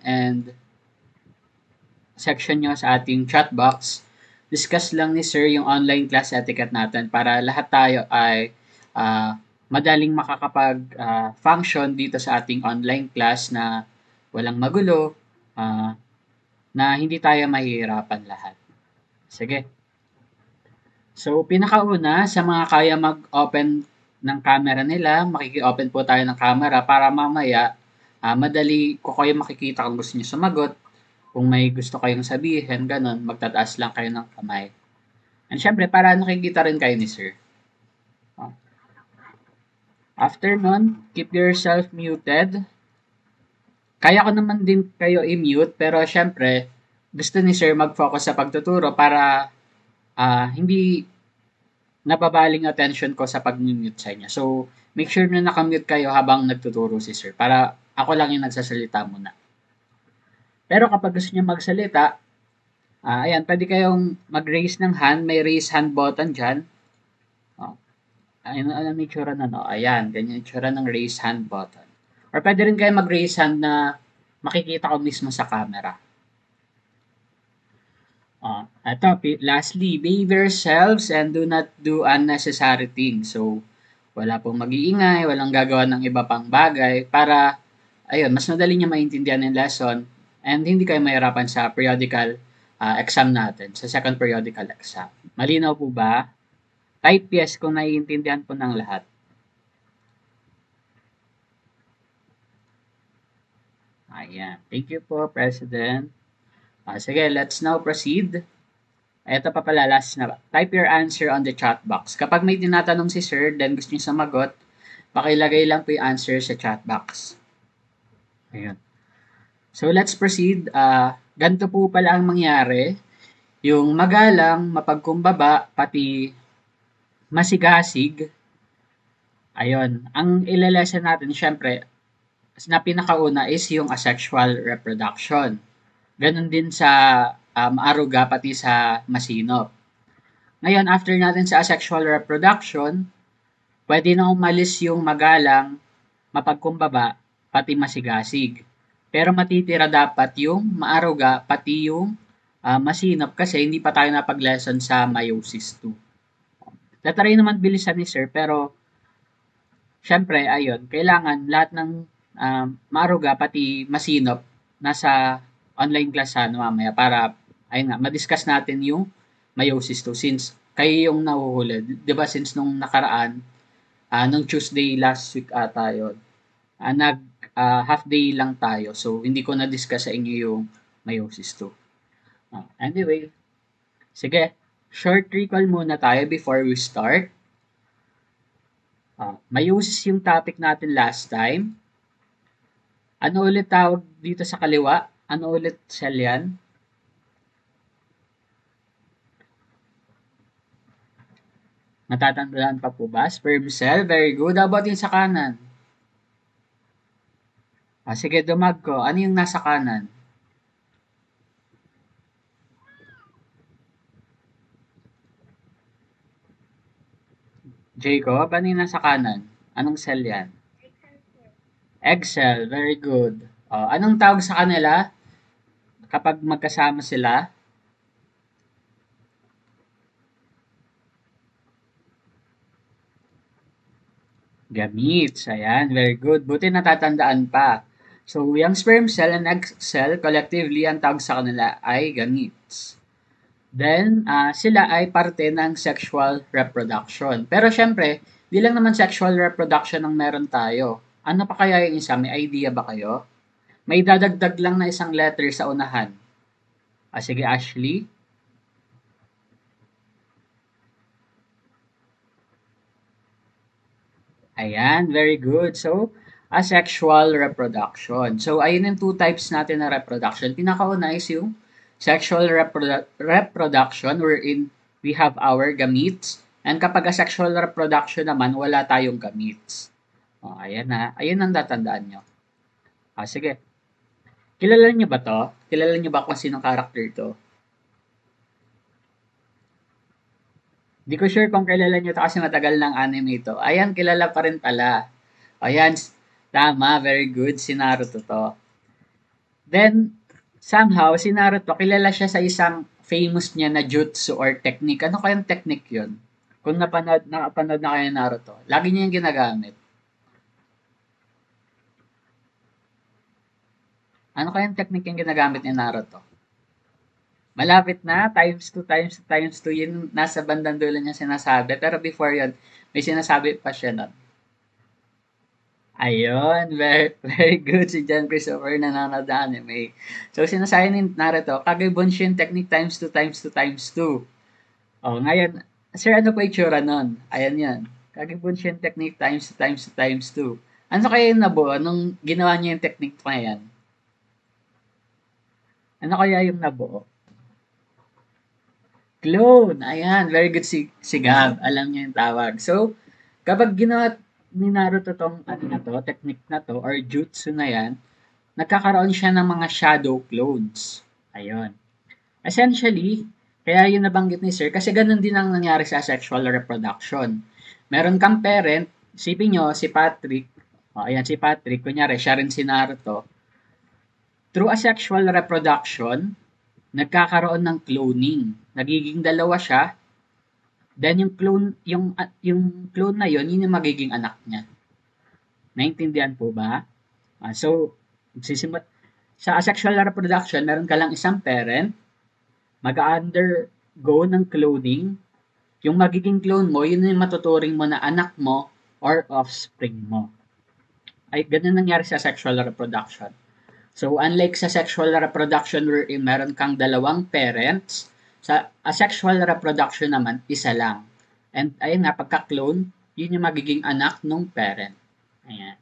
and section nyo sa ating chat box, discuss lang ni Sir yung online class etiquette natin para lahat tayo ay madaling makakapag-function dito sa ating online class na walang magulo, na hindi tayo mahihirapan lahat. Sige. So, pinakauna, sa mga kaya mag-open ng camera nila, makiki-open po tayo ng camera para mamaya, madali ko kayo makikita kung gusto niyo sumagot. Kung may gusto kayong sabihin, ganun, magtataas lang kayo ng kamay. And syempre, para nakikita rin kayo ni Sir. After nun, keep yourself muted. Kaya ko naman din kayo i-mute, pero syempre, gusto ni Sir mag-focus sa pagtuturo para hindi nababaling attention ko sa pag-mute sa inyo. So, make sure na nakamute kayo habang nagtuturo si Sir para ako lang yung nagsasalita muna. Pero kapag gusto niyo magsalita, ayan, pwede kayong mag-raise ng hand. May raise hand button dyan. Ayan, ano yung itsura na, no? Ayan, ganyan yung itsura ng raise hand button. Or pwede rin kayo mag-raise hand na makikita ko mismo sa camera. Ito, lastly, behave yourselves and do not do unnecessary things. So, wala pong mag-iingay, walang gagawa ng iba pang bagay para, ayun, mas madali niya maintindihan yung lesson and hindi kayo mahirapan sa periodical exam natin, sa second periodical exam. Malinaw po ba? Type yes kung naiintindihan po ng lahat. Ayan. Thank you po, President. Sige, let's now proceed. Ito pa pala, last na. Type your answer on the chat box. Kapag may tinatanong si Sir, then gusto niyo sumagot, pakilagay lang po yung answer sa chat box. Ayun. So, let's proceed. Ganito po pala ang mangyari. Yung magalang, mapagkumbaba, pati masigasig. Ayun. Ang ilalesen natin, syempre, na pinakauna is yung asexual reproduction. Ganon din sa aruga, pati sa masinop. Ngayon, after natin sa asexual reproduction, pwede na umalis yung magalang, mapagkumbaba, pati masigasig. Pero matitira dapat yung maaruga, pati yung masinop kasi hindi pa tayo napag-lesson sa meiosis 2. Tatry naman bilisan ni Sir, pero syempre, ayun, kailangan lahat ng maaruga, pati masinop, nasa online class mamaya para, ayun nga, madiscuss natin yung meiosis 2 since kayo yung nahuhuli. Diba since nung nakaraan, nung Tuesday last week yun, half day lang tayo. So, hindi ko na-discuss sa inyo yung meiosis 2. Anyway, sige, short recall muna tayo before we start. Meiosis yung topic natin last time. Ano ulit tawag dito sa kaliwa? Ano ulit cell yan? Natatandaan pa po ba? Sperm cell. Very good. How about yung sa kanan? Sige, dumag ko. Ano yung nasa kanan? Jacob, ano yung nasa kanan? Anong cell yan? Egg cell. Very good. Anong tawag sa kanila kapag magkasama sila? Gametes. Ayan, very good. Buti natatandaan pa. So, yung sperm cell and egg cell, collectively, ang tawag sa kanila ay gametes. Then, sila ay parte ng sexual reproduction. Pero syempre, di lang naman sexual reproduction ang meron tayo. Ano pa kaya yung isa? May idea ba kayo? May dadagdag lang na isang letter sa unahan. Sige, Ashley. Ayan, very good. So, asexual reproduction. So, ayun yung two types natin na reproduction. Pinakauna is yung sexual reproduction wherein we have our gametes. And kapag asexual reproduction naman, wala tayong gametes. Ayan na. Ayun ang tatandaan nyo. Sige. Kilala nyo ba to? Kilala nyo ba kung sinong character to? Di ko sure kung kilala nyo to kasi matagal ng anime to. Ayan, kilala pa rin pala. Ayan, tama, very good. Si Naruto to. Then, somehow, si Naruto, kilala siya sa isang famous niya na jutsu or technique. Ano kayang technique yun? Kung nakapanood na kayo ng Naruto, lagi niya yung ginagamit. Ano kayang technique yung ginagamit ni Naruto? Malapit na, times two, yun nasa bandang dulo niya sinasabi. Pero before yun, may sinasabi pa siya nun. Ayun, very, very good si John Christopher nanonood ng anime. So, sinasabi ni Naruto, Kage Bunshin technique times two. Oh, ngayon, sir, ano pa itsura nun? Ayan yan. Kage Bunshin technique times two. Ano kaya yung nabuo nung ginawa niya yung technique na yan? Ano kaya yung nabuo? Clone. Ayan, very good si Gab. Alam niya yung tawag. So, kapag ginawa ni Naruto tong ano na to, technique na to, or jutsu na yan, nagkakaroon siya ng mga shadow clones. Ayun. Essentially, kaya yun nabanggit ni Sir, kasi ganun din ang nangyari sa sexual reproduction. Meron kang parent, isipin nyo, si Patrick, ayan si Patrick, kunyari, siya rin si Naruto, through asexual reproduction, nagkakaroon ng cloning. Nagiging dalawa siya, then yung clone na yun yung magiging anak niya. Naintindihan po ba? So, sa asexual reproduction, meron ka lang isang parent, mag-undergo ng cloning. Yung magiging clone mo, yun yung matuturing mo na anak mo or offspring mo. Ay, ganun nangyari sa sexual reproduction. So, unlike sa sexual reproduction wherein meron kang dalawang parents, sa asexual reproduction naman, isa lang. And ayun nga, pagka-clone, yun yung magiging anak ng parent. Ayan.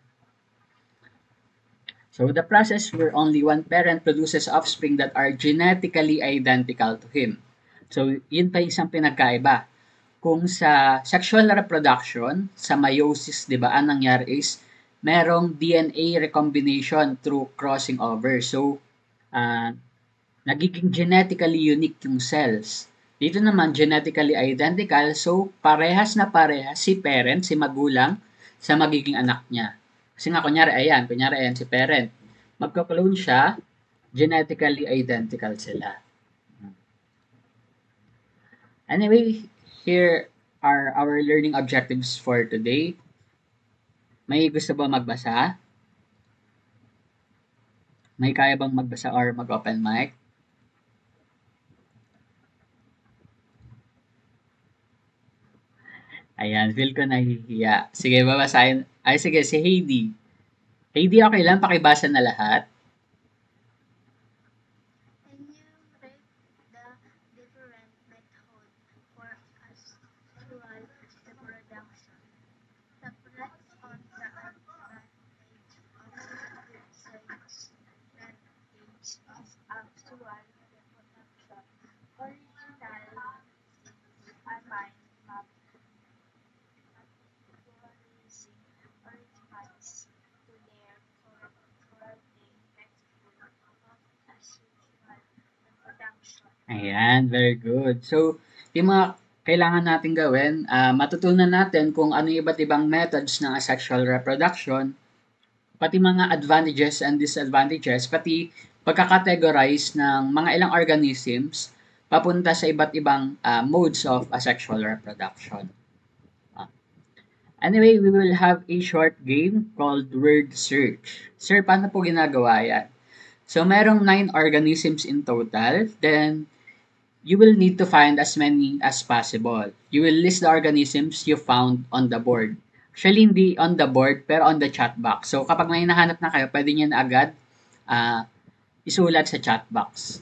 So, the process where only one parent produces offspring that are genetically identical to him. So, yun pa isang pinagkaiba. Kung sa sexual reproduction, sa meiosis, di ba, ang nangyari is merong DNA recombination through crossing over. So, nagiging genetically unique yung cells. Dito naman, genetically identical. So, parehas na parehas si parent, si magulang, sa magiging anak niya. Kasi nga, kunyari ayan si parent. Magka-clone siya, genetically identical sila. Anyway, here are our learning objectives for today. May gusto ba magbasa? May kaya bang magbasa or mag-open mic? Ayan, feel ko nahihiya. Sige, babasahin. Ay, sige, si Heidi. Heidi, okay lang, pakibasa na lahat. Enumerate the different methods for asexual reproduction. Separate on the advantage of disadvantage of actual reproduction. Original a mind map categorizing organisms to their correlating example of asexual reproduction. Ayan, very good. So, yung mga kailangan natin gawin, matutunan natin kung ano yung iba't ibang methods ng asexual reproduction, pati mga advantages and disadvantages, pati pagkakategorize ng mga ilang organisms papunta sa iba't ibang modes of asexual reproduction. Anyway, we will have a short game called word search. Sir, paano po ginagawa yan? So, merong 9 organisms in total. Then, you will need to find as many as possible. You will list the organisms you found on the board. Actually, hindi on the board, pero on the chat box. So, kapag may nahanap na kayo, pwede nyo na agad isulat sa chat box.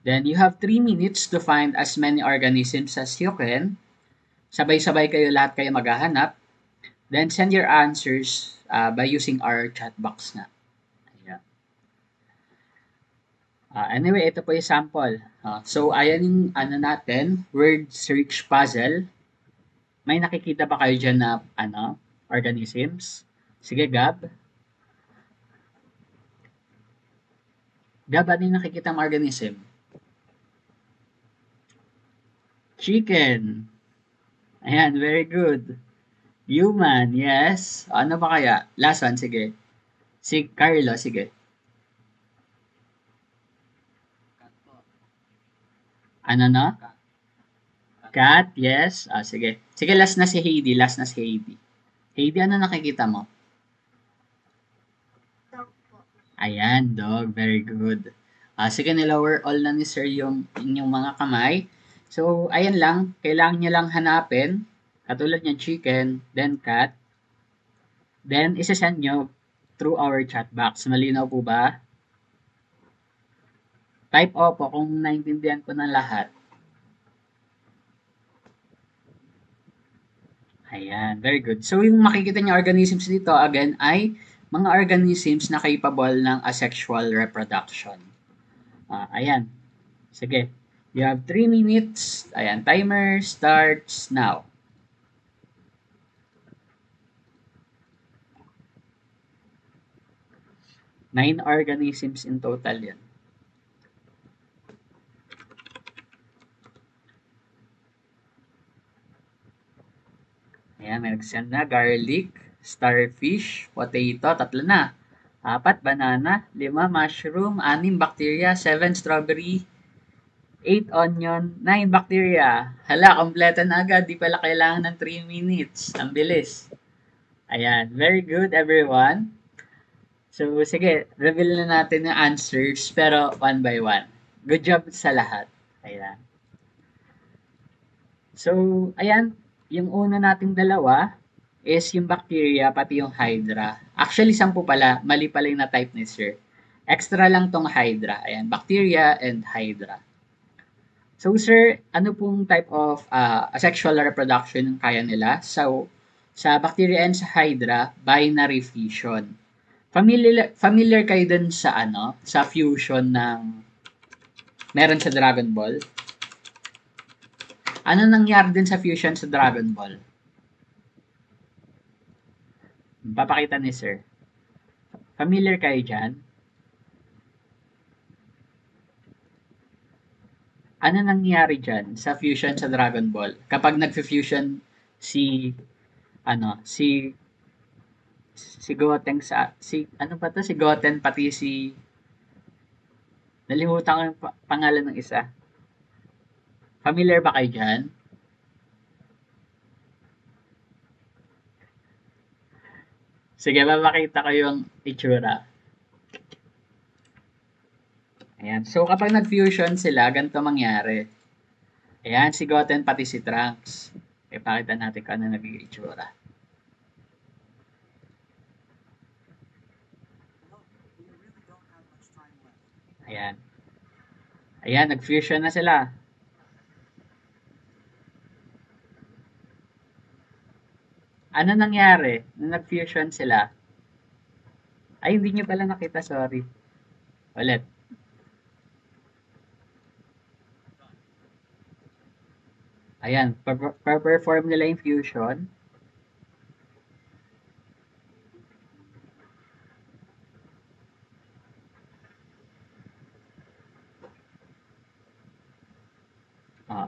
Then, you have 3 minutes to find as many organisms as you can. Sabay-sabay lahat kayo maghahanap. Then, send your answers by using our chat box na. Ayan. Anyway, ito po yung sample. So, ayan yung natin, word search puzzle. May nakikita ba kayo dyan na organisms? Sige, Gab. Gab, ano yung nakikita mong organism? Chicken. Ayan, very good. Human, yes. Ano ba kaya? Last one, sige. Si Carlo, sige. Ano no? Cat, yes. Sige. Sige, last na si Heidi. Last na si Heidi. Heidi, ano nakikita mo? Dog po. Ayan, dog. Very good. Sige, nilower all na ni Sir yung inyong mga kamay. So, ayan lang. Kailangan nyo lang hanapin. Katulad niya, chicken, then cat. Then, isasend nyo through our chat box. Malinaw po ba? Type opo kung naintindihan ko ng lahat. Ayan, very good. So, yung makikita niyo organisms dito, again, ay mga organisms na capable ng asexual reproduction. Ayan. Sige. You have 3 minutes. Ayan, timer starts now. 9 organisms in total yan. Ayan, may nag-send na. Garlic, starfish, potato, 3 na. 4, banana. 5, mushroom. 6, bacteria. 7, strawberry. 8, onion. 9, bacteria. Hala, kompleto na agad. Di pala kailangan ng 3 minutes. Ang bilis. Ayan, very good everyone. So, sige, reveal na natin yung answers, pero one by one. Good job sa lahat. Ayan. So, ayan, yung una nating dalawa is yung bacteria, pati yung hydra. Actually, 10 pala. Mali pala yung na-type ni Sir. Extra lang tong hydra. Ayan, bacteria and hydra. So, Sir, ano pong type of asexual reproduction yung kaya nila? So, sa bacteria and sa hydra, binary fission. Familiar kayo dun sa sa fusion ng meron sa Dragon Ball? Ano nangyari din sa fusion sa Dragon Ball? Papakita ni Sir. Familiar kayo dyan? Ano nangyari dyan sa fusion sa Dragon Ball? Kapag nag-fusion si si Goten sa ano ba to, si Goten pati si nalimutan ko yung pangalan ng isa. Familiar ba kayo dyan? Sige, mapakita ko yung itsura. Ayan. So, kapag nag-fusion sila, ganito mangyari. Ayan, si Goten pati si Trunks. Ipakita natin kung ano naging itsura. Ayan. Ayan, nag-fusion na sila. Ano nangyari nung nag-fusion sila? Ay, hindi nyo pala nakita, sorry. Ulit. Ayan, perform nila yung fusion.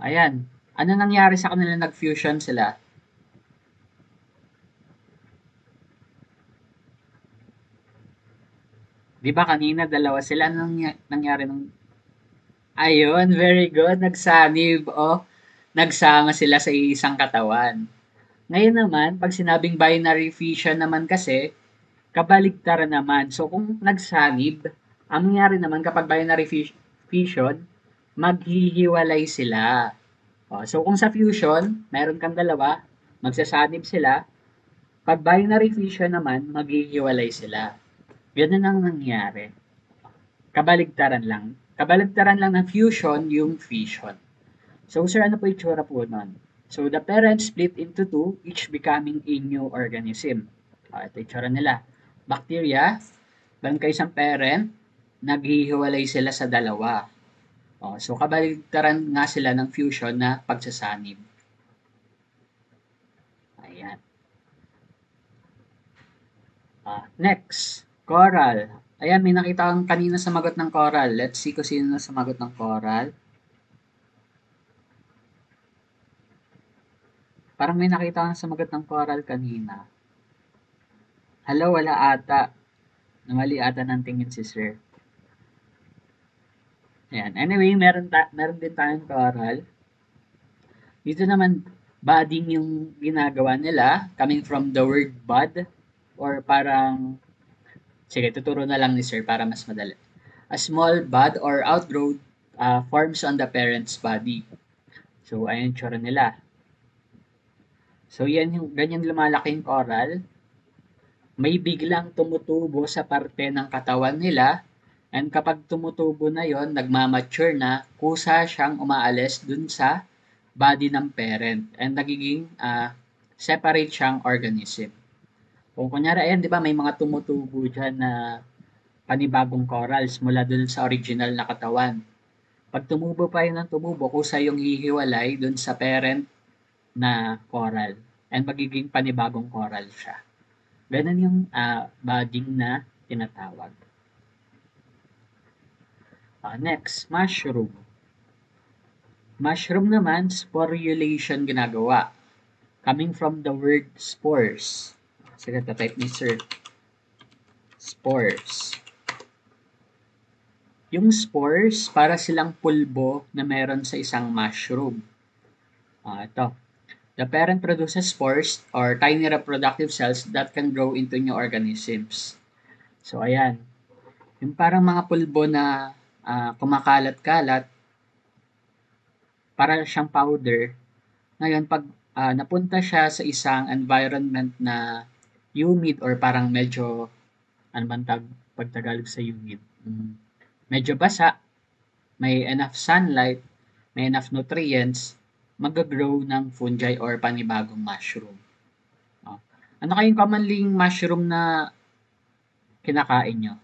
Ayan. Ano nangyari sa kanila nag-fusion sila? Di ba kanina dalawa sila? Anong nangyari nung... Ayun, very good. Nagsanib. Nagsama sila sa isang katawan. Ngayon naman, pag sinabing binary fission naman kasi, kabaligtaran naman. So, kung nagsanib, ang nangyari naman kapag binary fission, maghihiwalay sila. So, kung sa fusion, meron kang dalawa, magsasanib sila. Pag binary fission naman, maghihiwalay sila. Ganun ang nangyari. Kabaligtaran lang. Kabaligtaran lang ng fusion yung fission. So, sir, ano po itsura po nun? So, the parents split into two, each becoming a new organism. Ito itsura nila. Bacteria, meron kayo isang parent, naghihiwalay sila sa dalawa. So, kabaligtaran nga sila ng fusion na pagsasanib. Ayan. Next, coral. Ayan, may nakita kang kanina sumagot ng coral. Let's see kung sino sumagot ng coral. Parang may nakita kang sumagot ng coral kanina. Hello, wala ata. Namali ata ng tingin si sir. Ayan. Anyway, meron din tayong coral. Dito naman, budding yung ginagawa nila, coming from the word bud, or parang, sige, tuturo na lang ni sir para mas madali. A small bud or outgrowth forms on the parent's body. So, ayan yung tsura nila. So, ganyan lumalaking coral. May biglang tumutubo sa parte ng katawan nila. And kapag tumutubo na yon, nagmamature na, kusa siyang umaalis dun sa body ng parent. And nagiging separate siyang organism. Kung kunyari, ayan, di ba, may mga tumutubo dyan na panibagong corals mula dun sa original na katawan. Pag tumubo pa yun ng tumubo, kusa yung hihiwalay dun sa parent na coral. And magiging panibagong coral siya. Ganun yung budding na tinatawag. Next, mushroom. Mushroom naman, sporulation ginagawa. Coming from the word spores. Sige, type ni sir. Spores. Yung spores, para silang pulbo na meron sa isang mushroom. Ito. The parent produces spores or tiny reproductive cells that can grow into new organisms. So, ayan. Yung parang mga pulbo na kumakalat-kalat, para siyang powder. Ngayon, pag napunta siya sa isang environment na humid or parang medyo, ano bang pagtagalog sa humid? Medyo basa, may enough sunlight, may enough nutrients, mag-grow ng fungi or panibagong mushroom. Ano kayong commonly mushroom na kinakain nyo?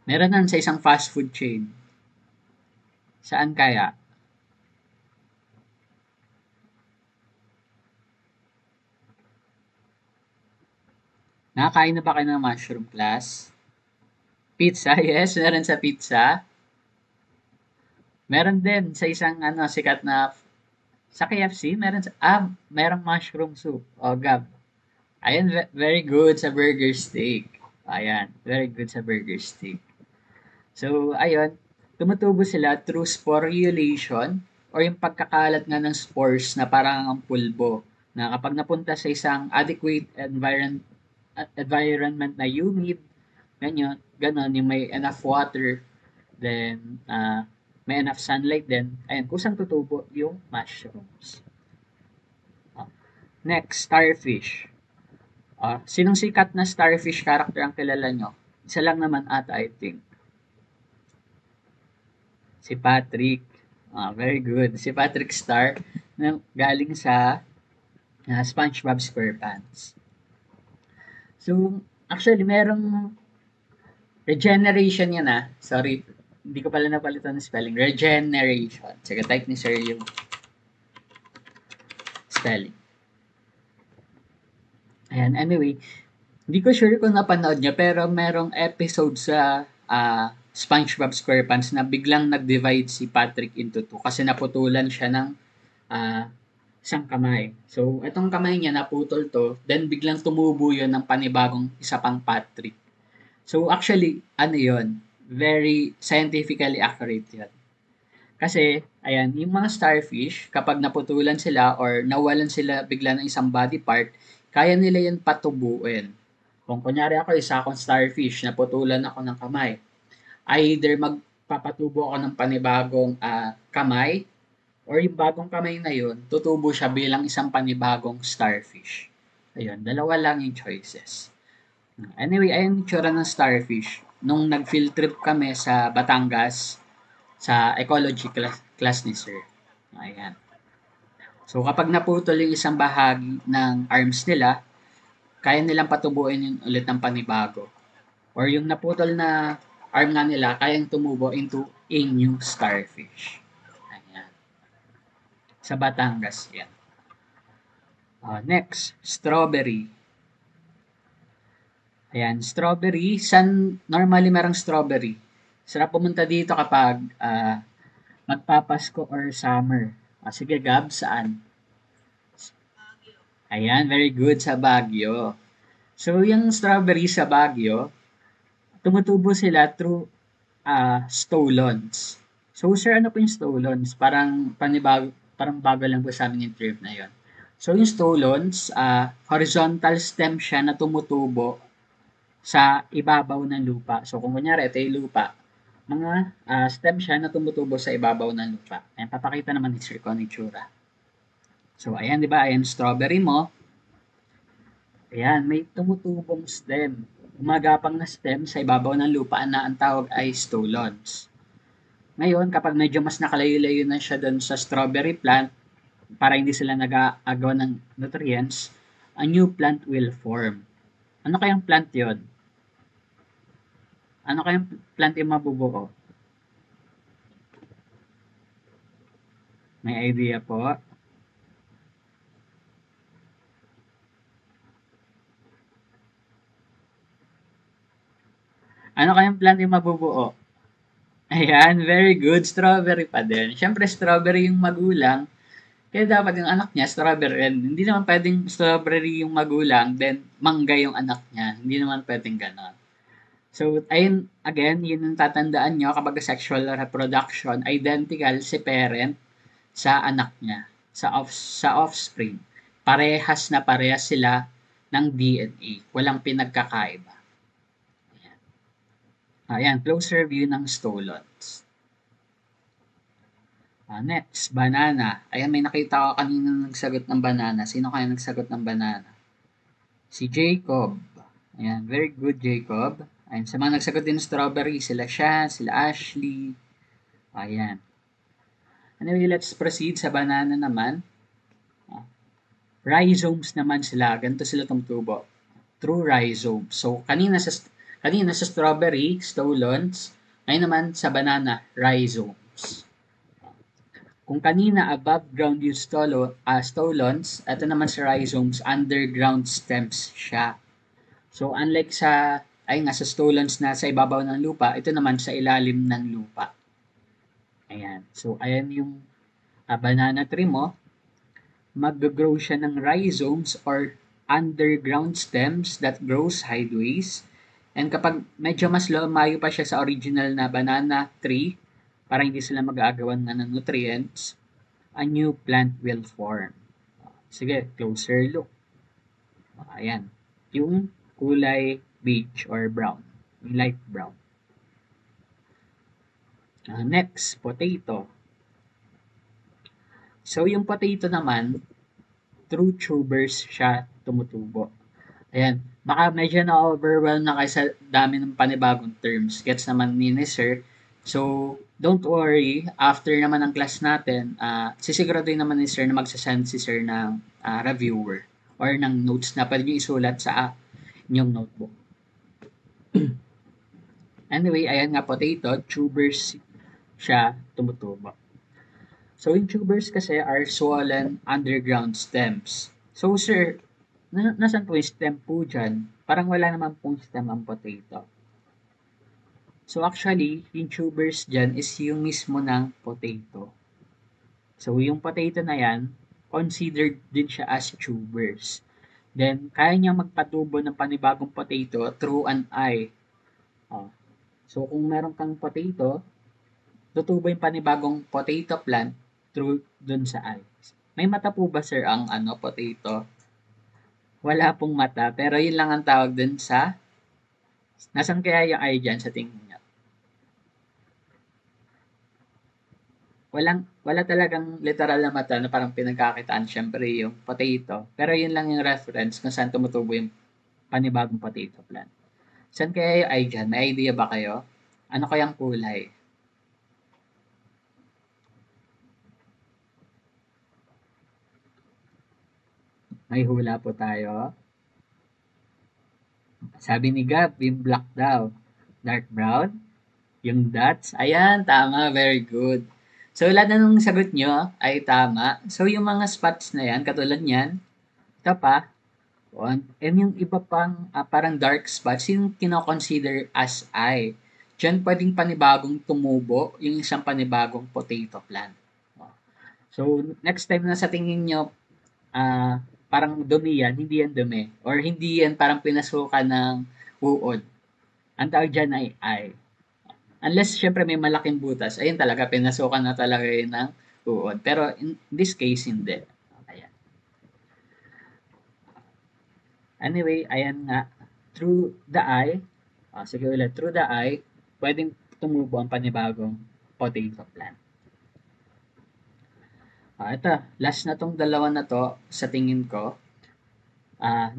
Meron nan sa isang fast food chain. Saan kaya? Nakakain na ba kayo ng mushroom class? Pizza, yes, meron sa pizza. Meron din sa isang sikat na sa KFC, merong mushroom soup. Gab. Ayan, very good sa burger steak. Ayan, very good sa burger steak. So, ayun, tumutubo sila through sporulation or yung pagkakalat nga ng spores na parang ang pulbo na kapag napunta sa isang adequate environment na humid, ganon, yung may enough water, then may enough sunlight din, ayun, kusang tutubo yung mushrooms. Next, starfish. Sinong sikat na starfish character ang kilala nyo? Isa lang naman ata, I think. Si Patrick. Very good. Si Patrick Star na galing sa SpongeBob SquarePants. So, actually, merong regeneration yan Sorry, hindi ko pala napalitan ng spelling. Regeneration. Sige, type ni sir yung spelling. Ayan, anyway, hindi ko sure kung napanood niya, pero merong episode sa SpongeBob SquarePants na biglang nag-divide si Patrick into two kasi naputulan siya ng isang kamay. So, itong kamay niya naputol to, then biglang tumubo yun ng panibagong isa pang Patrick. So, actually, yun? Very scientifically accurate yun. Kasi, ayan, yung mga starfish, kapag naputulan sila or nawalan sila bigla ng isang body part, kaya nila yan patubuin. Kung kunyari ako, isa akong starfish, naputulan ako ng kamay, either magpapatubo ako ng panibagong kamay, or yung bagong kamay na yun, tutubo siya bilang isang panibagong starfish. Ayun, dalawa lang yung choices. Anyway, ayun yung tsura ng starfish. Nung nag-field trip kami sa Batangas, sa ecology class ni sir. Ayan. So, kapag naputol yung isang bahagi ng arms nila, kaya nilang patubuin yun ulit ng panibago. Or yung naputol na arm nga nila, kayang tumubo into a new starfish. Ayan. Sa Batangas yan. Next, strawberry. Ayan, strawberry. Normally merong strawberry? Sarap pumunta dito kapag magpapasko or summer. Sige, Gab, saan? Ayan, very good sa Baguio. So, yung strawberry sa Baguio, tumutubo sila through stolons. So, sir, ano po yung stolons? Parang bago lang po sa amin yung term na yon. So, yung stolons, horizontal stem siya na tumutubo sa ibabaw ng lupa. So, kung kunyari, ito yung lupa, mga stem siya na tumutubo sa ibabaw ng lupa. Ayan, papakita naman ni Sir kung ano yung itsura. So, ayan, di ba? Ayan, strawberry mo. Ayan, may tumutubong stem. Gumagapang na stem sa ibabaw ng lupa na ang tawag ay stolons. Ngayon, kapag medyo mas nakalayo-layo na siya doon sa strawberry plant, para hindi sila nag-aagaw ng nutrients, a new plant will form. Ano kayang plant yon? Ano kayang plant yung mabubuo? May idea po? Ano kayang plant yung mabubuo? Ayan, very good. Strawberry pa din. Siyempre, strawberry yung magulang. Kaya dapat yung anak niya, strawberry. And hindi naman pwedeng strawberry yung magulang, then mangga yung anak niya. Hindi naman pwedeng ganon. So, ayun, again, yun ang tatandaan nyo kapag sexual reproduction, identical si parent sa anak niya, sa offspring. Parehas sila ng DNA. Walang pinagkakaiba. Ayan, closer view ng stolons. Next, banana. Ayan, may nakita ko kanina nagsagot ng banana. Sino kaya nagsagot ng banana? Si Jacob. Ayan, very good, Jacob. Ayan, sa mga nagsagot din ng strawberry, sila siya, sila Ashley. Ayan. Anyway, let's proceed sa banana naman. Rhizomes naman sila. Ganito sila tumutubo. Through rhizomes. So, kanina sa strawberry, stolons. Ngayon naman sa banana, rhizomes. Kung kanina above ground yung stolons, ito naman sa rhizomes, underground stems siya. So unlike sa stolons na sa ibabaw ng lupa, ito naman sa ilalim ng lupa. Ayan. So ayan yung banana tree mo. Mag-grow siya ng rhizomes or underground stems that grows sideways. And kapag medyo mas lumayo pa siya sa original na banana tree, para hindi sila mag-aagawan nga ng nutrients, a new plant will form. Sige, closer look. Ayan. Yung kulay beige or brown. Yung light brown. Next, potato. So, yung potato naman, through tubers siya tumutubo. Ayan. Baka medyo na-overwhelm na kayo sa dami ng panibagong terms. Gets naman ni Sir. So, don't worry. After naman ng class natin, sisiguraduhin naman ni Sir na magsasend si Sir ng reviewer or ng notes na pwede nyo isulat sa inyong notebook. Anyway, ayan nga potato, tubers siya tumutubo. So, yung tubers kasi are swollen underground stems. So, sir, nasan po yung stem po dyan? Parang wala naman pong stem ang potato. So, actually, yung tubers dyan is yung mismo ng potato. So, yung potato na yan, considered din siya as tubers. Then, kaya niyang magpatubo ng panibagong potato through an eye. So, kung meron kang potato, tutubo yung panibagong potato plant through dun sa eye. May mata po ba, sir, ang potato? Wala pong mata, pero yun lang ang tawag dun sa... Nasaan kaya yung eye dyan sa tingin niyo? Wala talagang literal na mata na parang pinagkakitaan syempre yung potato. Pero yun lang yung reference kung saan tumutubo yung panibagong potato plant. Saan kaya yung eye dyan? May idea ba kayo? Ano kayang kulay? May hula po tayo. Sabi ni Gab, yung black daw. Dark brown? Yung dots? Ayan, tama. Very good. So, lahat na nung sagot nyo ay tama. So, yung mga spots na yan, katulad yan, ito pa, and yung iba pang parang dark spots, yung kinoconsider as eye. Diyan pwedeng panibagong tumubo yung isang panibagong potato plant. So, next time na sa tingin nyo, parang dumi yan, hindi yan dumi. Or hindi yan parang pinasukan ng uod. Ang tawag dyan ay eye. Unless syempre may malaking butas, ayun talaga pinasukan na talaga yun ng uod. Pero in this case, hindi. Ayan. Anyway, ayan nga. Through the eye, sige ulit, through the eye, pwedeng tumubo ang panibagong potato plant. Ito, last na tong dalawa na to sa tingin ko.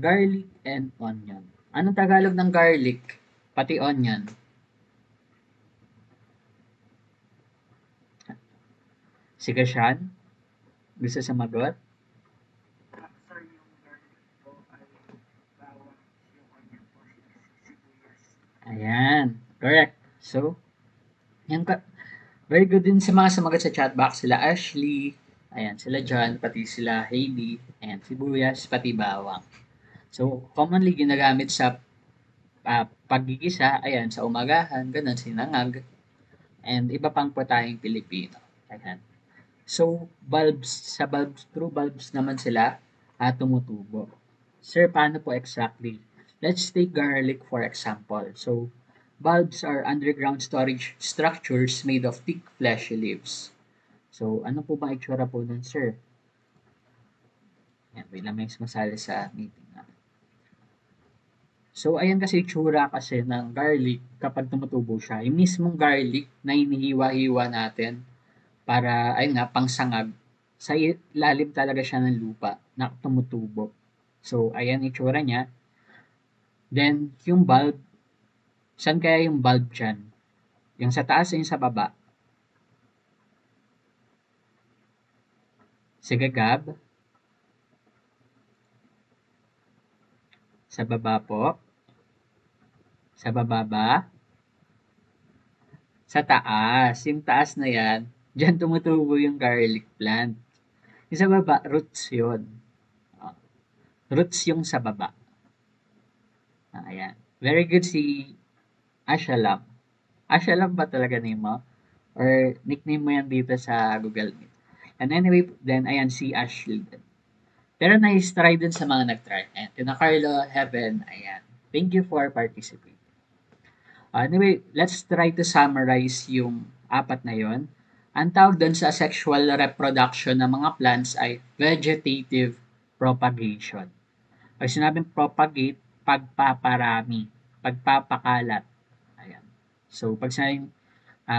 Garlic and onion. Anong Tagalog ng garlic? Pati onion. Sige, Sean. Gusto sumagot? Sir, yung garlic po ay bawang, yung onion po sibuyas. Ayan. Correct. So, yan ka. Very good din sa mga sumagot sa chat box. Sila Ashley, ayan, sila John, pati sila Heidi, ayan, sibuyas, pati bawang. So, commonly ginagamit sa paggigisa, ayan, sa umagahan, ganun, sinangag, and iba pang putahing Pilipino. Ayan. So, through bulbs naman sila tumutubo. Sir, paano po exactly? Let's take garlic for example. So, bulbs are underground storage structures made of thick fleshy leaves. So, ano po ba itsura po nun, sir? Yan, wait lang, may sumasali sa meeting na. So, ayan kasi itsura kasi ng garlic kapag tumutubo siya. Yung mismong garlic na hinihiwa-hiwa natin para, ayun nga, pangsangag, sa lalim talaga siya ng lupa na tumutubo. So, ayan itsura niya. Then, yung bulb, saan kaya yung bulb dyan? Yung sa taas o yung sa baba? Sige, Gab. Sa baba po. Sa baba ba? Sa taas. Yung taas na yan, dyan tumutubo yung garlic plant. Yung sa baba, roots yun. Roots yung sa baba. Ayan. Very good si Ashalam. Ashalam ba talaga name mo? Or nickname mo yan dito sa Google Meet? And anyway, then ayan si Ashley. Pero nice try dun sa mga nag-try. Ayan, Tina Carlo, Heaven, ayan. Thank you for participating. Anyway, let's try to summarize yung apat na yon. Ang tawag doon sa sexual reproduction ng mga plants ay vegetative propagation. Pag sinabing propagate, pagpaparami, pagpapakalat. Ayan. So, pag sinabing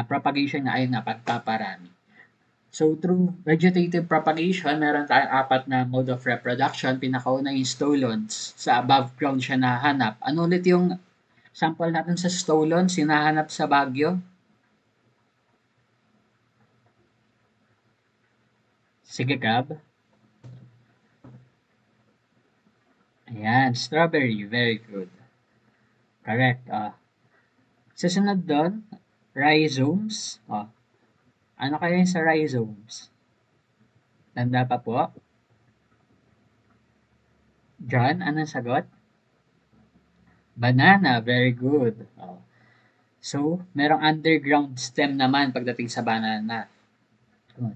propagation na ayun na, pagpaparami. So, through vegetative propagation, meron tayong apat na mode of reproduction. Pinakauna yung stolons. Sa above ground siya nahanap. Ano ulit yung sample natin sa stolons, hinahanap sa Baguio? Sige, Gab. Ayan, strawberry. Very good. Correct. Susunod doon, rhizomes. Ano kaya yung sa rhizomes? Tanda pa po? John, anong sagot? Banana. Very good. So, merong underground stem naman pagdating sa banana.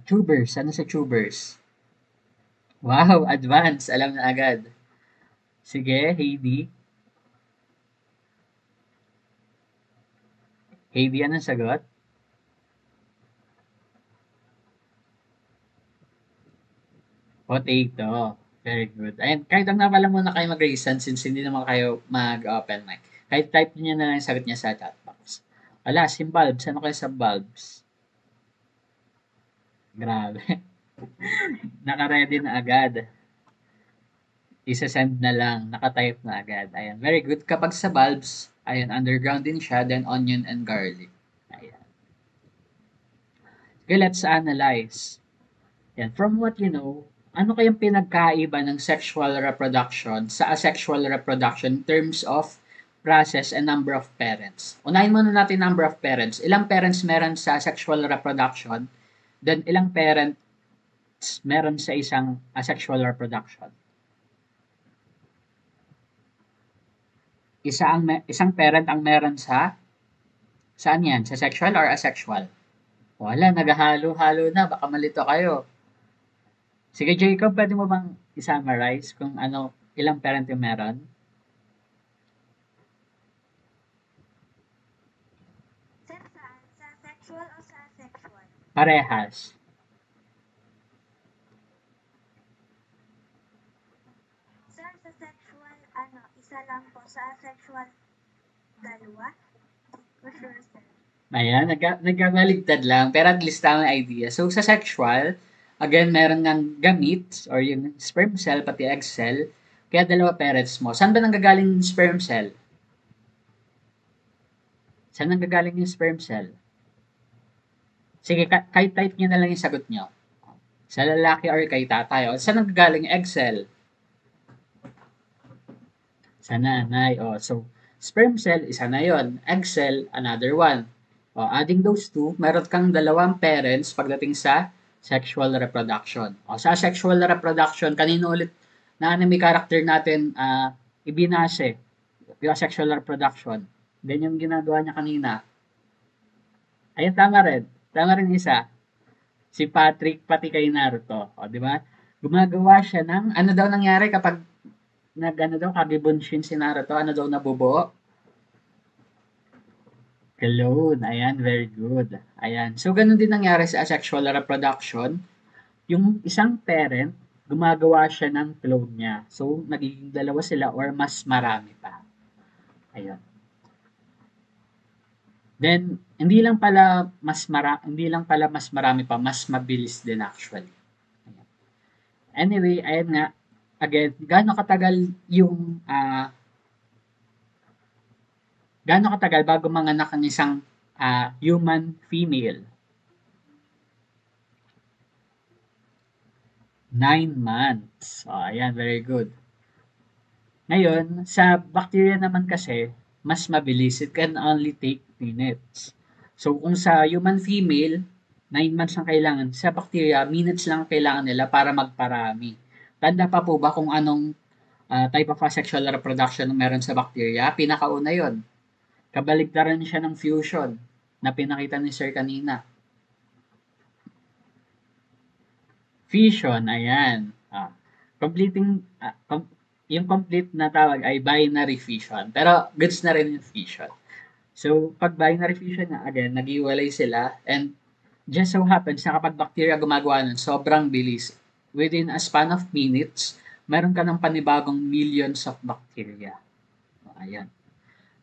Tubers. Ano sa tubers? Wow, advance. Alam na agad. Sige, Heidi. Heidi, anong sagot? Potato. Very good. Ayan, kahit ang napala muna kayo mag-reason since hindi naman kayo mag-open mic. Kahit type niyo na lang yung sagot niya sa chat box. Wala, si bulbs. Ano kayo sa bulbs? Grabe. Naka-ready na agad. Isa-send na lang. Naka-type na agad. Ayan, very good. Kapag sa bulbs, ayan, underground din siya, then onion and garlic. Ayan. Okay, let's analyze. Yan. From what you know, ano kayang pinagkaiba ng sexual reproduction sa asexual reproduction in terms of process and number of parents? Unahin muna natin number of parents. Ilang parents meron sa sexual reproduction? Then ilang parents meron sa isang asexual reproduction? Isang parent ang meron sa saan yan? Sa sexual or asexual? Wala, naghahalo-halo na. Baka malito kayo. Sige, Jacob, pwede mo bang i-summarize kung ilang parent yung meron? Sir, saan? Parehas. Sir, sa sexual, isa lang po. Sa sexual, dalawa? For sure, sir. Ayan, nagkabaligtad lang, pero at least tama idea. So, sa sexual, again, meron ng gamete or yung sperm cell, pati egg cell, kaya dalawa parents mo. Saan ba nanggagaling yung sperm cell? Saan nanggagaling yung sperm cell? Sige, kahit type nyo na lang yung sagot nyo. Sa lalaki or kay tatay. O, saan nanggagaling yung egg cell? Sa nanay. O, so, sperm cell, isa na yon. Egg cell, another one. O, adding those two, meron kang dalawang parents pagdating sa sexual reproduction. O, sa sexual reproduction, kanino ulit na anime character natin ibinase? Yung sexual reproduction. Then yung ginagawa niya kanina. Ayun, tama rin. Tama rin isa. Si Patrick pati kay Naruto. O, di ba? Gumagawa siya ng, ano daw nangyari kapag ano daw, kagibunshin si Naruto, ano daw nabubuo? Clone. Ayan, very good. Ayan. So, ganun din nangyari sa asexual reproduction. Yung isang parent, gumagawa siya ng clone niya. So, nagiging dalawa sila or mas marami pa. Ayan. Then, hindi lang pala mas marami pa, mas mabilis din actually. Ayan. Anyway, ayan nga, again, gaano katagal bago manganak ang isang human female? 9 months. Oh, ayan, very good. Ngayon, sa bacteria naman kasi, mas mabilis. It can only take minutes. So, kung sa human female, 9 months ang kailangan. Sa bacteria, minutes lang ang kailangan nila para magparami. Tanda pa po ba kung anong type of asexual reproduction meron sa bacteria? Pinakauna yon. Kabaligtaran siya ng fusion na pinakita ni Sir kanina. Fission, ayan. Yung complete na tawag ay binary fission. Pero goods na rin yung fission. So, pag binary fission na, again, nag-iwalay sila and just so happens na kapag bacteria gumagawa nun, sobrang bilis. Within a span of minutes, meron ka ng panibagong millions of bacteria. Ayan.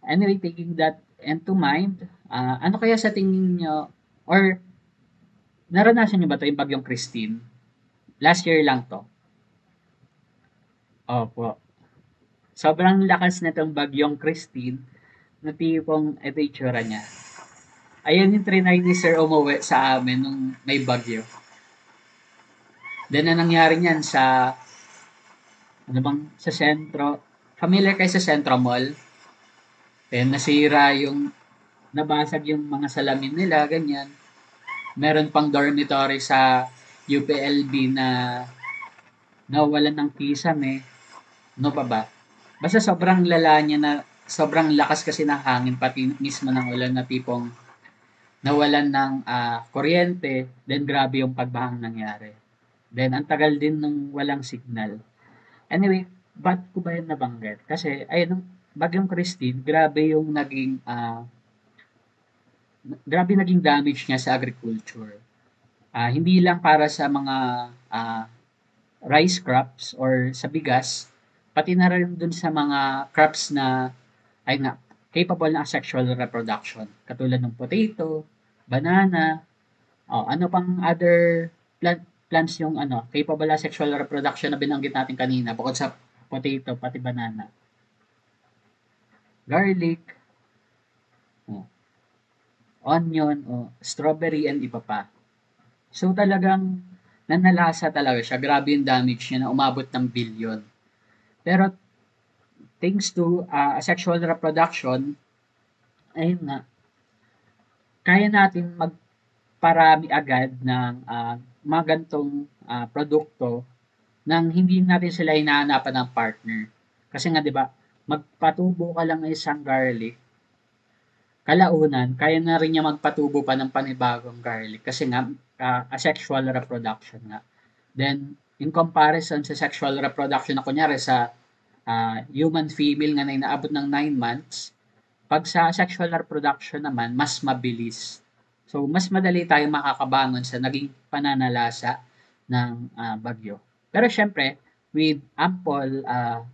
Anyway, taking that into mind, ano kaya sa tingin nyo, or naranasan nyo ba ito yung bagyong Christine? Last year lang to. Opo. Sobrang lakas na itong bagyong Christine na tipong ito itsura niya. Ayan yung trinay ni Sir umuwi sa amin nung may bagyo. Then, na nangyari niyan sa sa sentro. Familiar kayo sa Centro Mall? Then, nabasag yung mga salamin nila, ganyan. Meron pang dormitory sa UPLB na nawalan ng kisame. No pa ba? Basta sobrang lala niya na sobrang lakas kasi ng hangin pati mismo ng ulan na tipong nawalan ng kuryente, then grabe yung pagbahang nangyari. Then ang tagal din nung walang signal. Anyway, ba't ko ba yun nabanggit? Kasi ayun, nung bagyong Christine, grabe naging damage niya sa agriculture. Hindi lang para sa mga rice crops or sa bigas, pati na rin dun sa mga crops na capable na sexual reproduction. Katulad ng potato, banana, ano pang other plants yung capable na sexual reproduction na binanggit natin kanina bukod sa potato, pati banana. Garlic, onion, strawberry, and iba pa. So talagang nanalasa talaga siya. Grabe yung damage niya na umabot ng billion. Pero thanks to asexual reproduction, ayun nga, kaya natin magparami agad ng mga gantong produkto nang hindi natin sila hinahanapan ng partner. Kasi nga 'di ba, magpatubo ka lang ng isang garlic, kalaunan, kaya na rin niya magpatubo pa ng panibagong garlic kasi nga asexual reproduction nga. Then, in comparison sa sexual reproduction na kunyari sa human female nga na inaabot ng 9 months, pag sa sexual reproduction naman, mas mabilis. So, mas madali tayong makakabangon sa naging pananalasa ng bagyo. Pero syempre, with ample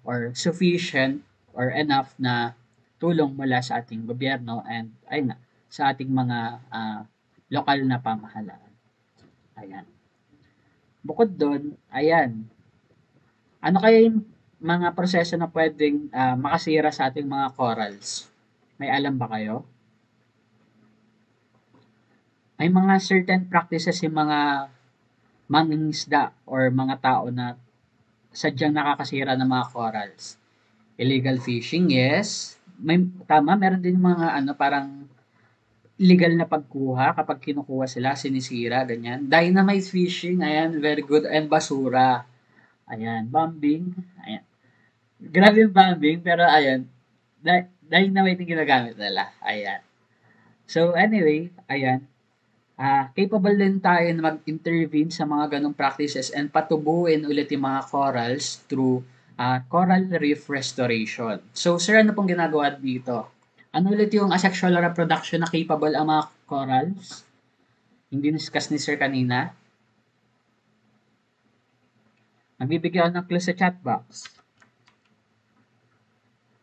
or sufficient or enough na tulong mula sa ating gobyerno and ayun nga, sa ating mga lokal na pamahalaan. Ayan. Bukod doon, ayan, ano kaya yung mga proseso na pwedeng makasira sa ating mga corals? May alam ba kayo? May mga certain practices yung mga mangingisda or mga tao na sadyang nakakasira ng mga corals. Illegal fishing, yes. May tama, meron din mga ano parang illegal na pagkuha kapag kinukuha sila, sinisira, ganyan. Dynamite fishing, ayan, very good. And basura. Ayan, bombing. Ayan. Grabe yung bombing, pero ayan, dynamite yung ginagamit nila. Ayan. So, anyway, ayan. Capable din tayo na mag-intervene sa mga ganong practices and patubuin ulit yung mga corals through coral reef restoration. So, sir, ano pong ginagawa dito? Ano ulit yung asexual reproduction na capable ang mga corals? Hindi discuss ni sir kanina. Magbibigyan ako ng clue sa chat box.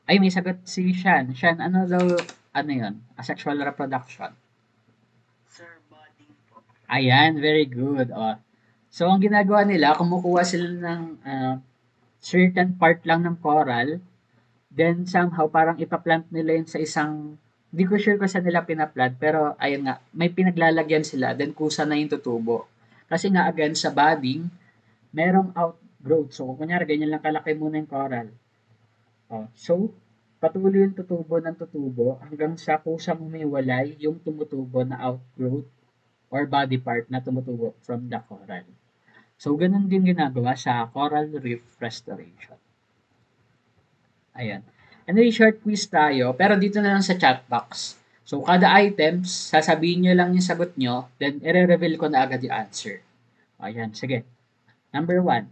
Ay, may sagot si Shan. Shan, ano daw, ano yun? Asexual reproduction. Sir, budding po. Ayan, very good. Oh. So, ang ginagawa nila, kumukuha sila ng certain part lang ng coral, then somehow parang ipaplant nila yun sa isang, hindi ko sure kung saan nila pinaplant, pero ayun nga, may pinaglalagyan sila, then kusa na yung tutubo. Kasi nga again, sa budding, merong outgrowth. So, kung kunyari, ganyan lang kalaki muna yung coral. Oh, so, patuloy yung tutubo hanggang sa kusang umiwalay yung tumutubo na outgrowth or body part na tumutubo from the coral. So, ganun din ginagawa sa coral reef restoration. Ayan. Anyway, short quiz tayo, pero dito na lang sa chat box. So, kada items, sasabihin nyo lang yung sagot nyo, then i-reveal ko na agad yung answer. Ayan, sige. Number 1.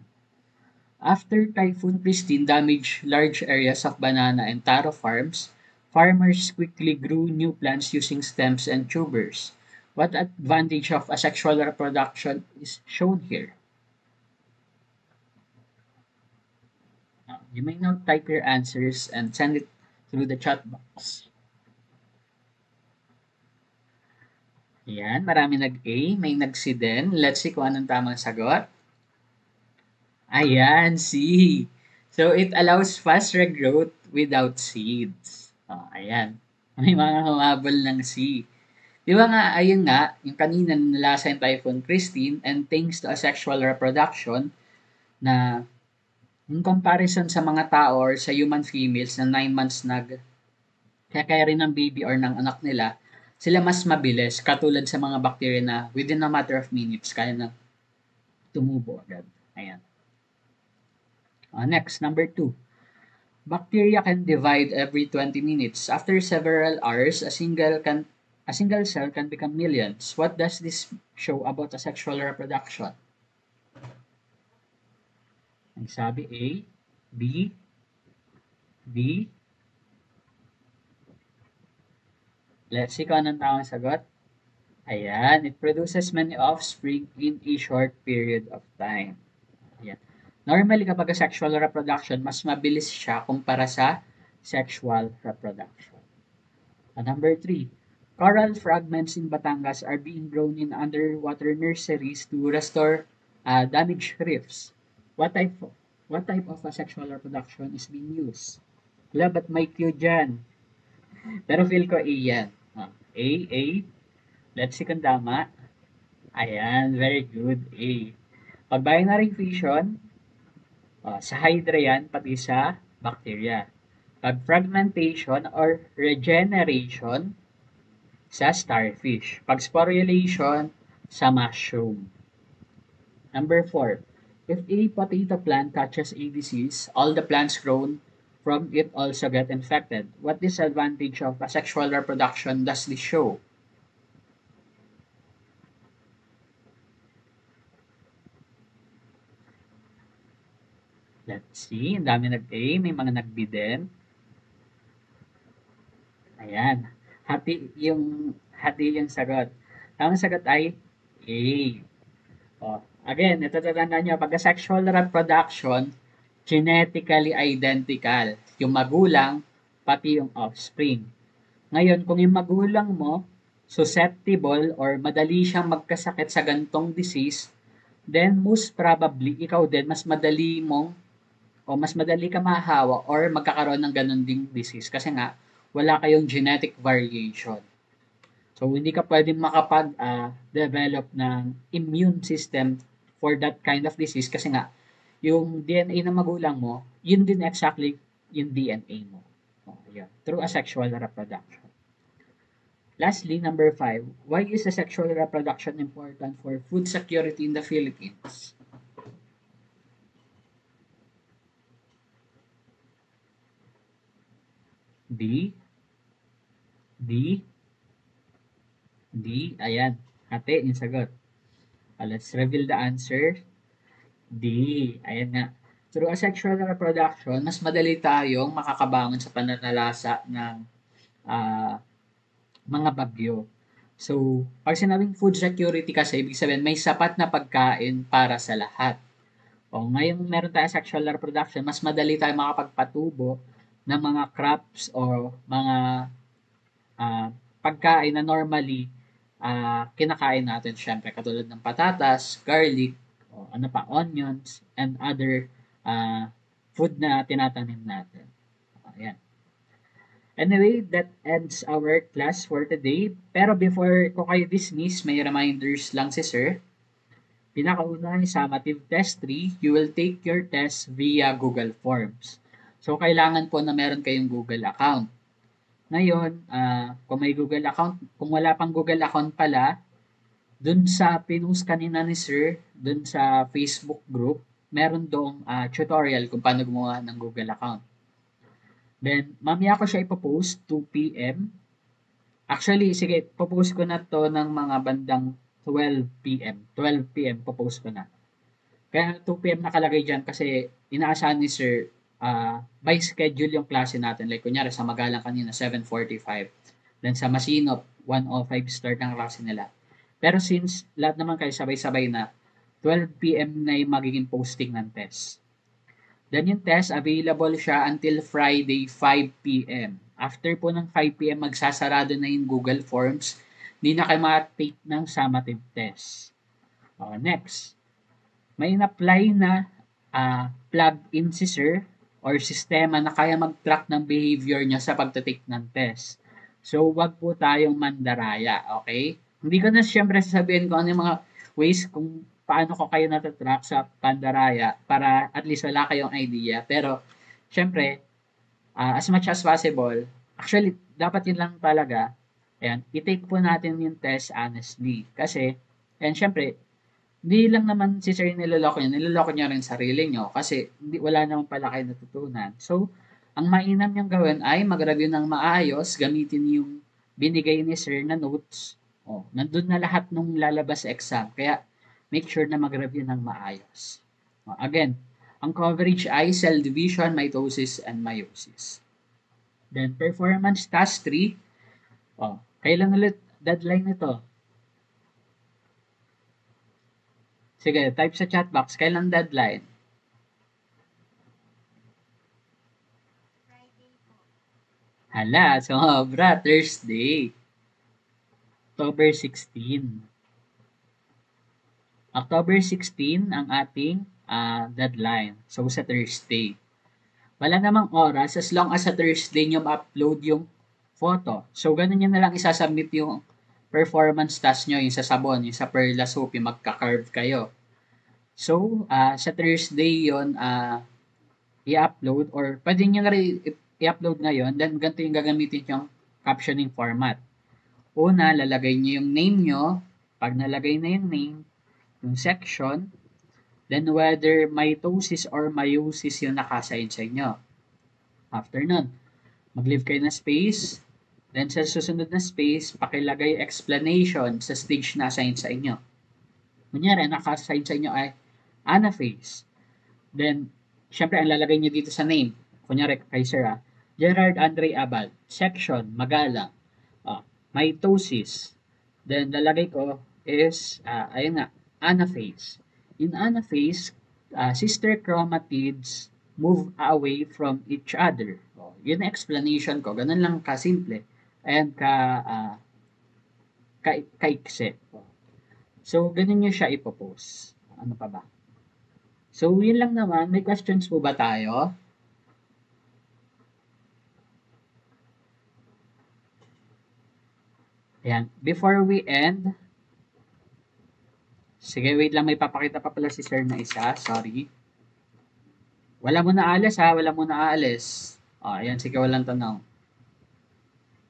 After Typhoon Christine damaged large areas of banana and taro farms, farmers quickly grew new plants using stems and tubers. What advantage of asexual reproduction is shown here? You may now type your answers and send it through the chat box. Yan, marami nag-A, may nag-C din. Let's see kung anong tamang sagot. Ayan, C. So, it allows fast regrowth without seeds. Oh, ayan. May mga humabol ng C. Di ba nga, ayun nga, yung kanina nalasa yung Typhoon Christine and thanks to asexual reproduction na in comparison sa mga tao or sa human females na 9 months kaya rin ng baby or ng anak nila, sila mas mabilis katulad sa mga bacteria na within a matter of minutes kaya na tumubo agad. Ayan. Next, number 2. Bacteria can divide every 20 minutes. After several hours, a single cell can become millions. What does this show about asexual reproduction? Ang sabi A, B, D. Let's see kung anong tamang sagot. Ayan, it produces many offspring in a short period of time. Ayan. Normally, kapag sexual reproduction, mas mabilis siya kumpara sa sexual reproduction. Number 3. Coral fragments in Batangas are being grown in underwater nurseries to restore damaged reefs. What type of sexual reproduction is being used? Wala, ba't may Q dyan? Pero feel ko A yan. A. Let's see kung tama. Ayan, very good. A. Pag binary fission, sa hydra yan, pati sa bacteria. Pag fragmentation or regeneration, sa starfish. Pag sporulation, sa mushroom. Number 4. If a potato plant catches a disease, all the plants grown from it also get infected. What disadvantage of asexual reproduction does this show? Let's see. Ang dami nag-A. May mga nag-B din. Ayan. Hati yung sagot. Tamang sagot ay A. Again, ito tatandaan nyo, pagka sexual reproduction, genetically identical. Yung magulang, pati yung offspring. Ngayon, kung yung magulang mo, susceptible or madali siyang magkasakit sa gantong disease, then most probably, ikaw din, mas madali ka mahahawa or magkakaroon ng ganun ding disease kasi nga, wala kayong genetic variation. So, hindi ka pwedeng makapag-develop ng immune system for that kind of disease kasi nga, yung DNA ng magulang mo, yun din exactly yung DNA mo. Yun. Through asexual reproduction. Lastly, number 5, why is asexual reproduction important for food security in the Philippines? D, D, D, ayan. Hati yung sagot. Let's reveal the answer. D, ayan nga. Through asexual reproduction, mas madali tayong makakabangon sa pananalasa ng mga bagyo. So, pag sinabing food security kasi, ibig sabihin may sapat na pagkain para sa lahat. Ngayong meron tayo sexual reproduction, mas madali tayo makapagpatubo ng mga crops o mga pagkain na normally kinakain natin. Syempre, katulad ng patatas, garlic, onions, and other food na tinatanim natin. Ayan. Anyway, that ends our class for today. Pero before ko kayo dismiss, may reminders lang si Sir. Pinakauna, sa Summative Test 3, you will take your test via Google Forms. So, kailangan po na meron kayong Google account. Ngayon, kung may Google account, kung wala pang Google account pala, dun sa pinost kanina ni Sir, dun sa Facebook group, meron doong tutorial kung paano gumawa ng Google account. Then, mamaya ko siya ipopost 2 p.m. Actually, sige, popost ko na to ng mga bandang 12 p.m. 12 p.m. popost ko na. Kaya 2 p.m. nakalagay dyan kasi inaasahan ni Sir by schedule yung klase natin. Like, kunyari, sa Magalang kanina, 7:45. Then sa Masinop, 1:05 start ang klase nila. Pero since lahat naman kayo sabay-sabay na, 12 p.m. na yung magiging posting ng test. Then yung test, available siya until Friday, 5 p.m. After po ng 5 p.m., magsasarado na yung Google Forms. Hindi na kayo makatake ng summative test. Next, may in-apply na plug-in si Sir or sistema na kaya mag-track ng behavior niya sa pagtatake ng test. So, wag po tayong mandaraya, okay? Hindi ko na siyempre sasabihin kung ano yung mga ways kung paano ko kayo natatrack sa pandaraya para at least wala kayong idea. Pero, syempre, as much as possible, actually, dapat yun lang talaga, ayan, i-take po natin yung test honestly. Kasi, and syempre, hindi lang naman si Sir niloloko niya rin sarili niyo kasi wala naman pala kayo natutunan. So, ang mainam niyong gawin ay mag-review ng maayos, gamitin yung binigay ni Sir na notes. Nandun na lahat nung lalabas sa exam. Kaya, make sure na mag-review ng maayos. Again, ang coverage ay cell division, mitosis, and meiosis. Then, performance task 3. Kailan ulit deadline nito? Sige, type sa chat box. Kailan deadline? Friday po. Hala, sobra. Thursday. October 16. October 16 ang ating deadline. So, sa Thursday. Wala namang oras as long as sa Thursday nyo ma-upload yung photo. So, ganun nyo na lang isasubmit yung performance task nyo, yung sa sabon, yung sa Perla Soap, yung magka-curve kayo. So, sa Thursday yon i-upload or pwede nyo na rin i-upload ngayon, then ganito yung gagamitin yung captioning format. Una, lalagay nyo yung name nyo. Pag nalagay na yung name, yung section, then whether mitosis or meiosis yung nakasign sa inyo. After nun, mag-leave kayo ng space, then sa susunod na space, pakilagay explanation sa stage na assign sa inyo. Kunyari, naka-assign sa inyo ay anaphase. Then, syempre, ang lalagay nyo dito sa name, kunyari kay Sir, Gerard Andre Abal, section, Magalang, mitosis, Then, lalagay ko is, ayun nga, anaphase. In anaphase, sister chromatids move away from each other. O, yun ang explanation ko. Ganun lang kasimple. And kaiksi. So, ganun nyo siya ipopose. Ano pa ba? So, yun lang naman. May questions po ba tayo? Ayan. Before we end, sige, wait lang. May papakita pa pala si sir na isa. Sorry. Wala mo na aalis ha. Wala mo na aalis. Ayan. Sige, walang tanong.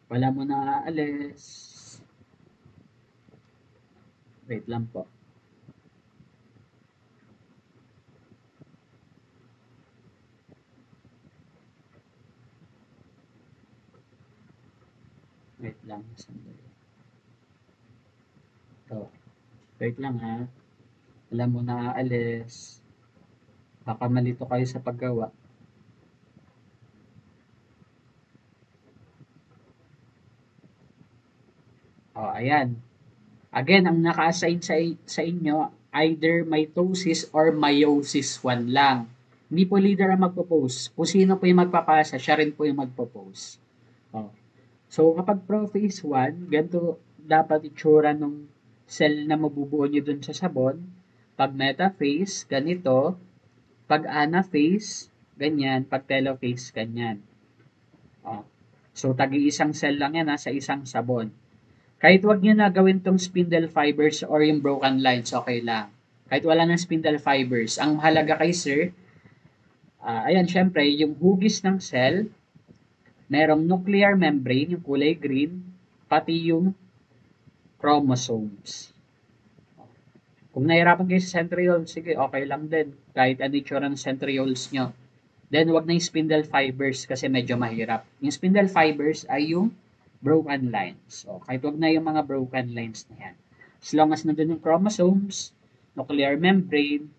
Wala mo na aalis. Wait lang po. Wait lang. Sandali. Ito. Wait lang ha. Wala mo na aalis. Baka malito kayo sa paggawa. Ayan. Again, ang naka-assign sa inyo, either mitosis or meiosis 1 lang. Hindi po leader ang magpo-post. Kung sino po yung magpapasa, siya rin po yung magpo-post. So, kapag prophase 1, ganito dapat itsura ng cell na mabubuo nyo dun sa sabon. Pag metaphase, ganito. Pag anaphase, ganyan. Pag telophase, ganyan. So, tagi-isang cell lang yan sa isang sabon. Kahit wag nyo na gawin tong spindle fibers or yung broken lines, okay lang. Kahit wala ng spindle fibers. Ang mahalaga kay sir, ayan, syempre, yung hugis ng cell, merong nuclear membrane, yung kulay green, pati yung chromosomes. Kung nahirapan kayo sa centrioles, sige, okay lang din. Kahit ano itsura ng centrioles nyo. Then, wag na yung spindle fibers kasi medyo mahirap. Yung spindle fibers ay yung broken lines. O, kahit wag na yung mga broken lines na yan. As long as nandun yung chromosomes, nuclear membrane,